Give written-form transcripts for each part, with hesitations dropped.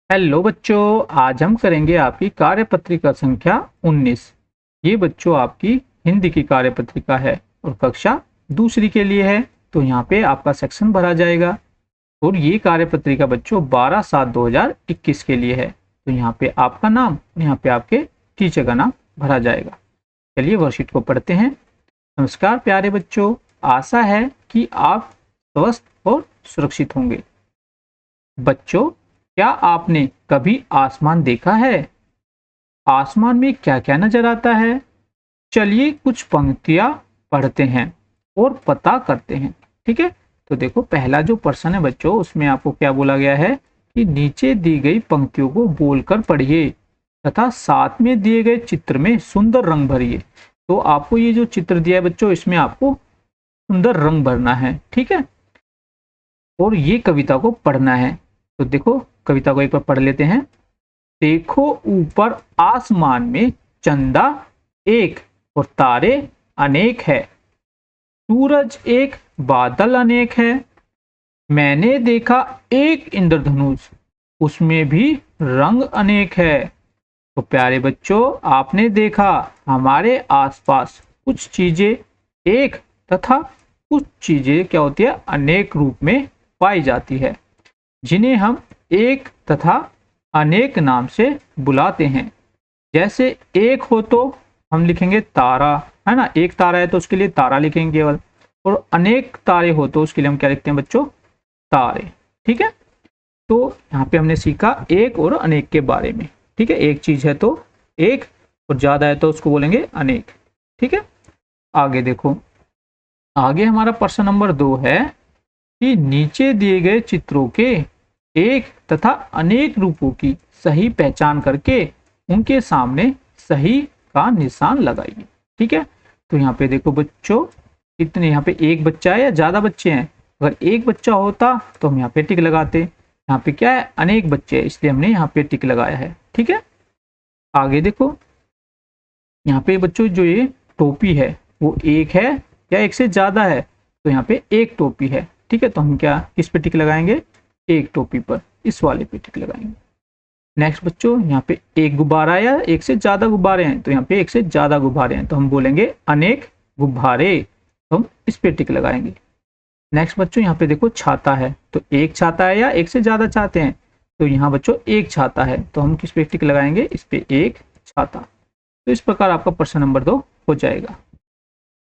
Hello बच्चों, आज हम करेंगे आपकी कार्यपत्रिका संख्या 19। ये बच्चों आपकी हिंदी की कार्यपत्रिका है और कक्षा दूसरी के लिए है। तो यहाँ पे आपका सेक्शन भरा जाएगा और ये कार्यपत्रिका बच्चों 12/7/2021 के लिए है। तो यहाँ पे आपका नाम, यहाँ पे आपके टीचर का नाम भरा जाएगा। चलिए वर्कशीट को पढ़ते हैं। नमस्कार प्यारे बच्चों, आशा है कि आप स्वस्थ और सुरक्षित होंगे। बच्चों, क्या आपने कभी आसमान देखा है? आसमान में क्या क्या नजर आता है? चलिए कुछ पंक्तियां पढ़ते हैं और पता करते हैं। ठीक है, तो देखो पहला जो प्रश्न है बच्चों, उसमें आपको क्या बोला गया है कि नीचे दी गई पंक्तियों को बोलकर पढ़िए तथा साथ में दिए गए चित्र में सुंदर रंग भरिए। तो आपको ये जो चित्र दिया है बच्चों, इसमें आपको सुंदर रंग भरना है। ठीक है, और ये कविता को पढ़ना है। तो देखो कविता को एक बार पढ़ लेते हैं। देखो ऊपर आसमान में चंदा एक और तारे अनेक है, सूरज एक, बादल अनेक है। मैंने देखा एक इंद्रधनुष, उसमें भी रंग अनेक है। तो प्यारे बच्चों, आपने देखा हमारे आसपास कुछ चीजें एक तथा कुछ चीजें क्या होती है, अनेक रूप में पाई जाती है, जिन्हें हम एक तथा अनेक नाम से बुलाते हैं। जैसे एक हो तो हम लिखेंगे तारा, है ना, एक तारा है तो उसके लिए तारा लिखेंगे केवल, और अनेक तारे हो तो उसके लिए हम क्या लिखते हैं बच्चों, तारे। ठीक है, तो यहाँ पे हमने सीखा एक और अनेक के बारे में। ठीक है, एक चीज है तो एक और ज्यादा है तो उसको बोलेंगे अनेक। ठीक है, आगे देखो, आगे हमारा प्रश्न नंबर 2 है कि नीचे दिए गए चित्रों के एक तथा अनेक रूपों की सही पहचान करके उनके सामने सही का निशान लगाइए। ठीक है, तो यहाँ पे देखो बच्चों, कितने यहाँ पे एक बच्चा है या ज्यादा बच्चे हैं? अगर एक बच्चा होता तो हम यहाँ पे टिक लगाते। यहाँ पे क्या है, अनेक बच्चे हैं, इसलिए हमने यहाँ पे टिक लगाया है। ठीक है, आगे देखो, यहाँ पे बच्चों जो ये टोपी है वो एक है या एक से ज्यादा है? तो यहाँ पे एक टोपी है। ठीक है, तो हम क्या किस पे टिक लगाएंगे, एक टोपी पर, इस वाले पे टिक लगाएंगे। नेक्स्ट बच्चों, यहाँ पे एक गुब्बारा या एक से ज्यादा गुब्बारे हैं? तो यहाँ पे एक से ज्यादा गुब्बारे हैं तो हम बोलेंगे अनेक गुब्बारे, तो हम इस पे टिक लगाएंगे। नेक्स्ट बच्चों, यहाँ पे देखो छाता है, तो एक छाता है या एक से ज्यादा छाते हैं? तो यहाँ बच्चों एक छाता है तो हम किस पे टिक लगाएंगे, इस पे एक छाता। तो इस प्रकार आपका प्रश्न नंबर 2 हो जाएगा।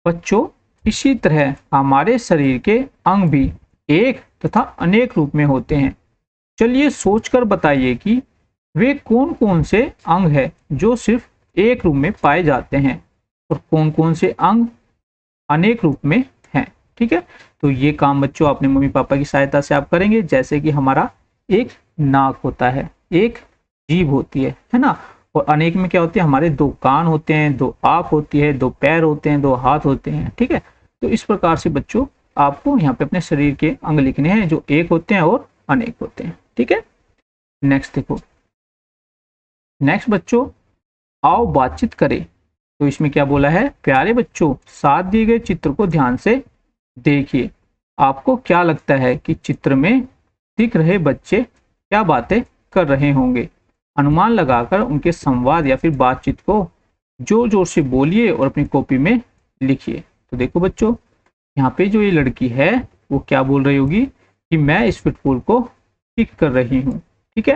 बच्चों, इसी तरह हमारे शरीर के अंग भी एक तथा अनेक रूप में होते हैं। चलिए सोचकर बताइए कि वे कौन कौन से अंग हैं जो सिर्फ एक रूप में पाए जाते हैं और कौन कौन से अंग अनेक रूप में हैं। ठीक है, तो ये काम बच्चों अपने मम्मी पापा की सहायता से आप करेंगे। जैसे कि हमारा एक नाक होता है, एक जीभ होती है ना, और अनेक में क्या होती है, हमारे 2 कान होते हैं, 2 आंख होती है, 2 पैर होते हैं, 2 हाथ होते हैं। ठीक है, तो इस प्रकार से बच्चों आपको यहाँ पे अपने शरीर के अंग लिखने हैं जो एक होते हैं और अनेक होते हैं। ठीक है, नेक्स्ट देखो, नेक्स्ट बच्चों, आओ बातचीत करें। तो इसमें क्या बोला है, प्यारे बच्चों साथ दिए गए चित्र को ध्यान से देखिए। आपको क्या लगता है कि चित्र में दिख रहे बच्चे क्या बातें कर रहे होंगे? अनुमान लगाकर उनके संवाद या फिर बातचीत को जोर जोर से बोलिए और अपनी कॉपी में लिखिए। तो देखो बच्चों, यहाँ पे जो ये लड़की है वो क्या बोल रही होगी कि मैं इस फुटबॉल को किक कर रही हूँ। ठीक है,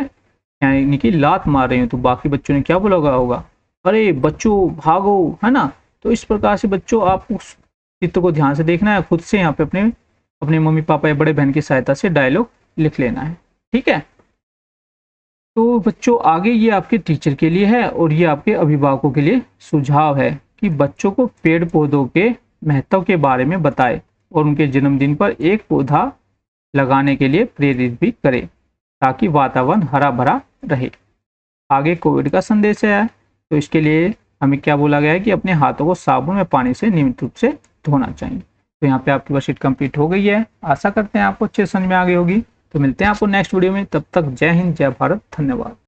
यानी कि लात मार रही हूँ। तो बाकी बच्चों ने क्या बोला होगा, अरे बच्चों भागो, है ना। तो इस प्रकार से बच्चों आप उस चित्र को ध्यान से देखना है, खुद से यहाँ पे अपने अपने मम्मी पापा या बड़े बहन की सहायता से डायलॉग लिख लेना है। ठीक है, तो बच्चों आगे ये आपके टीचर के लिए है और ये आपके अभिभावकों के लिए सुझाव है कि बच्चों को पेड़ पौधों के महत्व के बारे में बताए और उनके जन्मदिन पर एक पौधा लगाने के लिए प्रेरित भी करें ताकि वातावरण हरा भरा रहे। आगे कोविड का संदेश है, तो इसके लिए हमें क्या बोला गया है कि अपने हाथों को साबुन में पानी से नियमित रूप से धोना चाहिए। तो यहाँ पे आपकी वर्कशीट कंप्लीट हो गई है। आशा करते हैं आपको अच्छे समझ में आ गई होगी। तो मिलते हैं आपको नेक्स्ट वीडियो में, तब तक जय हिंद, जय भारत, धन्यवाद।